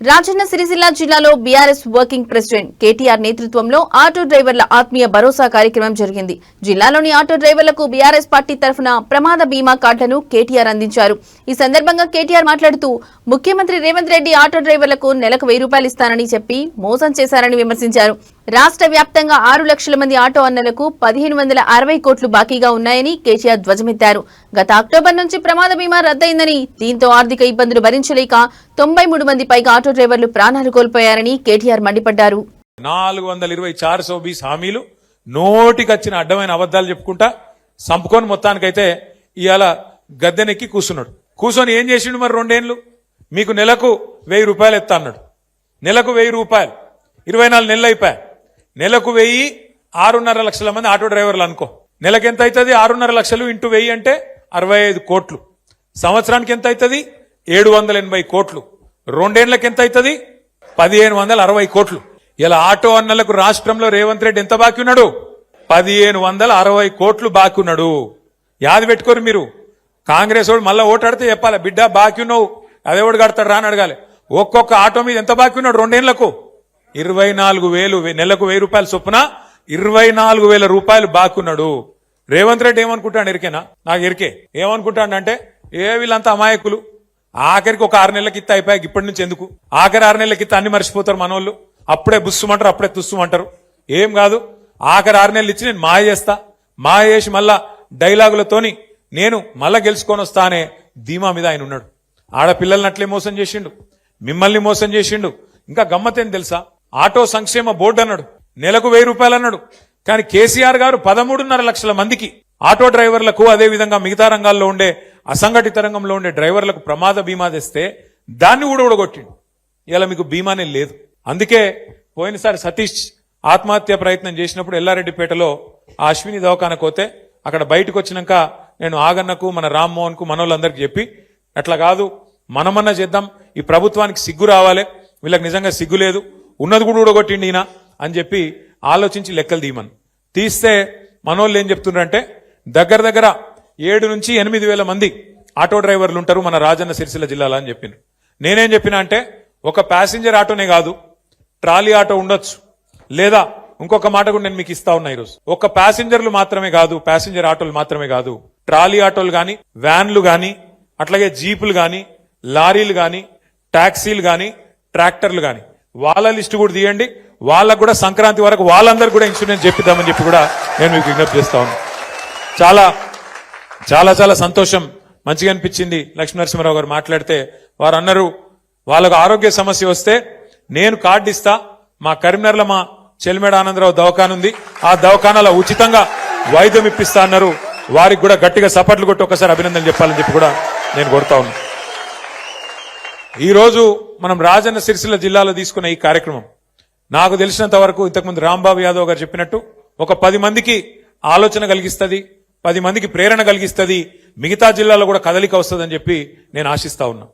రాజన్న సిరిసిల్ల జిల్లాలో BRS working president KTR నేతృత్వంలో auto డ్రైవర్ల ఆత్మీయ భరోసా కార్యక్రమం జరిగింది. జిల్లాలోని ఆటో డ్రైవర్లకు బీఆర్ఎస్ పార్టీ తరఫున ప్రమాద బీమా కార్డులను కేటీఆర్ అందించారు. ఈ సందర్భంగా కేటీఆర్ మాట్లాడుతూ ముఖ్యమంత్రి రేవంత్ రెడ్డి ఆటో డ్రైవర్లకు నెలకు 1000 రూపాయలు ఇస్తానని చెప్పి మోసం చేశారని విమర్శించారు. రాష్ట్ర వ్యాప్తంగా 6 లక్షల మంది ఆటో అన్నలకు 1560 కోట్లు బాకీగా ఉన్నాయని కేటీఆర్ ధ్వజమెత్తారు. గత అక్టోబర్ నుంచి ప్రమాద బీమా రద్దయిందని, దీంతో ఆర్థిక ఇబ్బందులు భరించలేక 93 మంది పైగా ఆటో డ్రైవర్లు ప్రాణాలు కోల్పోయారని కేటీఆర్ మండిపడ్డారు. 420 హామీలు నోటికొచ్చిన అడ్డమైన అబద్దాలు చెప్పుకుంటా సంపుకొని మొత్తానికైతే ఇవాళ గద్దెనెక్కి కూర్చున్నాడు. కూర్చొని ఏం చేసిండు మరి 2 ఏళ్లు? మీకు నెలకు 1000 రూపాయలు ఎత్తా అన్నాడు. నెలకు 1000 రూపాయలు 24 నెలలు అయిపోయాయి. నెలకు 1000, 6.5 లక్షల మంది ఆటో డ్రైవర్లు అనుకో. నెలకు ఎంత అవుతుంది? 6.5 లక్షలు ఇంటూ 1000 అంటే 65 కోట్లు. సంవత్సరానికి ఎంత అవుతుంది? 780 కోట్లు. 2 ఏళ్లకి ఎంత అవుతుంది? 1560 కోట్లు. ఇలా ఆటో అన్నలకు రాష్ట్రంలో రేవంత్ రెడ్డి ఎంత బాకీ ఉన్నాడు? 1560 కోట్లు బాకీ ఉన్నాడు. యాది పెట్టుకోరు మీరు. కాంగ్రెస్ వాడు మళ్ళా ఓటాడితే చెప్పాలి, బిడ్డ బాకీ ఉన్నావు, అదేవాడు కడతాడు రా అని అడగాలి. ఒక్కొక్క ఆటో మీద ఎంత బాకీ ఉన్నాడు? 2 ఏళ్లకు 24,000, నెలకు 1000 రూపాయల చొప్పున 24,000 రూపాయలు బాకీ ఉన్నాడు. రేవంత్ రెడ్డి ఏమనుకుంటాడు ఎరికేనా? నాకు ఎరికే. ఏమనుకుంటాడంటే వీళ్ళంతా అమాయకులు, ఆఖరికి ఒక 6 నెలలకి ఇత్త అయిపోయాక ఇప్పటి నుంచి ఎందుకు, ఆఖరి 6 నెలలకి ఇత్త అన్ని మర్చిపోతారు మనోళ్ళు. అప్పుడే బుస్సుమంటారు, అప్పుడే తుస్సుమంటారు. ఏం కాదు, ఆఖరి 6 నెలలు ఇచ్చి నేను మాయ చేస్తా, మాయ చేసి మళ్ళా డైలాగులతోని నేను మళ్ళా గెలుచుకొని వస్తా అనే ధీమా మీద ఆయన ఉన్నాడు. ఆడపిల్లల్ని అట్లే మోసం చేసిండు, మిమ్మల్ని మోసం చేసిండు. ఇంకా గమ్మతేం తెలుసా? ఆటో సంక్షేమ బోర్డు అన్నాడు, నెలకు 1000 రూపాయలు అన్నాడు. కానీ కేసీఆర్ గారు 13.5 లక్షల మందికి ఆటో డ్రైవర్లకు, అదేవిధంగా మిగతా రంగాల్లో ఉండే అసంఘటిత రంగంలో ఉండే డ్రైవర్లకు ప్రమాద బీమా తెస్తే దాన్ని కూడా ఊడగొట్టిండు. ఇలా మీకు బీమానే లేదు. అందుకే పోయినసారి సతీష్ ఆత్మహత్య ప్రయత్నం చేసినప్పుడు ఎల్లారెడ్డిపేటలో ఆ అశ్విని దవాఖానకు పోతే అక్కడ బయటకు వచ్చినాక నేను ఆగన్నకు, మన రామ్మోహన్ కు, మనోళ్ళందరికీ చెప్పి అట్లా కాదు, మనమన్నా చేద్దాం, ఈ ప్రభుత్వానికి సిగ్గు రావాలి, వీళ్ళకి నిజంగా సిగ్గు లేదు, ఉన్నది కూడా ఊడగొట్టిండి ఈయన అని చెప్పి ఆలోచించి లెక్కలు తీయమని తీస్తే మనోళ్ళు ఏం చెప్తున్నారంటే దగ్గర 7 నుంచి 8 వేల మంది ఆటో డ్రైవర్లు ఉంటారు మన రాజన్న సిరిసిల్ల జిల్లాలో అని చెప్పిండ్రు. నేనేం చెప్పినా అంటే ఒక ప్యాసింజర్ ఆటోనే కాదు, ట్రాలీ ఆటో ఉండొచ్చు, లేదా ఇంకొక మాట కూడా నేను మీకు ఇస్తా ఉన్నా ఈరోజు. ఒక ప్యాసింజర్లు మాత్రమే కాదు, ప్యాసింజర్ ఆటోలు మాత్రమే కాదు, ట్రాలీ ఆటోలు గాని, వ్యాన్లు గాని, అట్లాగే జీపులు గాని, లారీలు గాని, టాక్సీలు గాని, ట్రాక్టర్లు గాని, వాళ్ళ లిస్టు కూడా తీయండి. వాళ్ళకు కూడా సంక్రాంతి వరకు వాళ్ళందరూ కూడా ఇన్సూరెన్స్ చెప్పిద్దామని చెప్పి కూడా నేను మీకు విజ్ఞప్తి చేస్తా ఉన్నాను. చాలా చాలా చాలా సంతోషం, మంచిగా అనిపించింది. లక్ష్మీనరసింహారావు గారు మాట్లాడితే వారు అన్నారు, వాళ్ళకు ఆరోగ్య సమస్య వస్తే నేను కార్డు ఇస్తా, మా కరీంనగర్లో మా చెల్మేడ ఆనందరావు దవాఖాన ఉంది, ఆ దవాఖానాలో ఉచితంగా వైద్యం ఇప్పిస్తా అన్నారు. వారికి కూడా గట్టిగా సపట్లు కొట్టి ఒకసారి అభినందనలు చెప్పాలని చెప్పి కూడా నేను కోరుతా ఉన్నా. ఈ రోజు మనం రాజన్న సిరిసిల్ల జిల్లాలో తీసుకున్న ఈ కార్యక్రమం నాకు తెలిసినంత వరకు ఇంతకుముందు రాంబాబు యాదవ్ గారు చెప్పినట్టు ఒక 10 మందికి ఆలోచన కలిగిస్తుంది, 10 మందికి ప్రేరణ కలిగిస్తుంది, మిగతా జిల్లాలో కూడా కదలిక వస్తుందని చెప్పి నేను ఆశిస్తా ఉన్నా.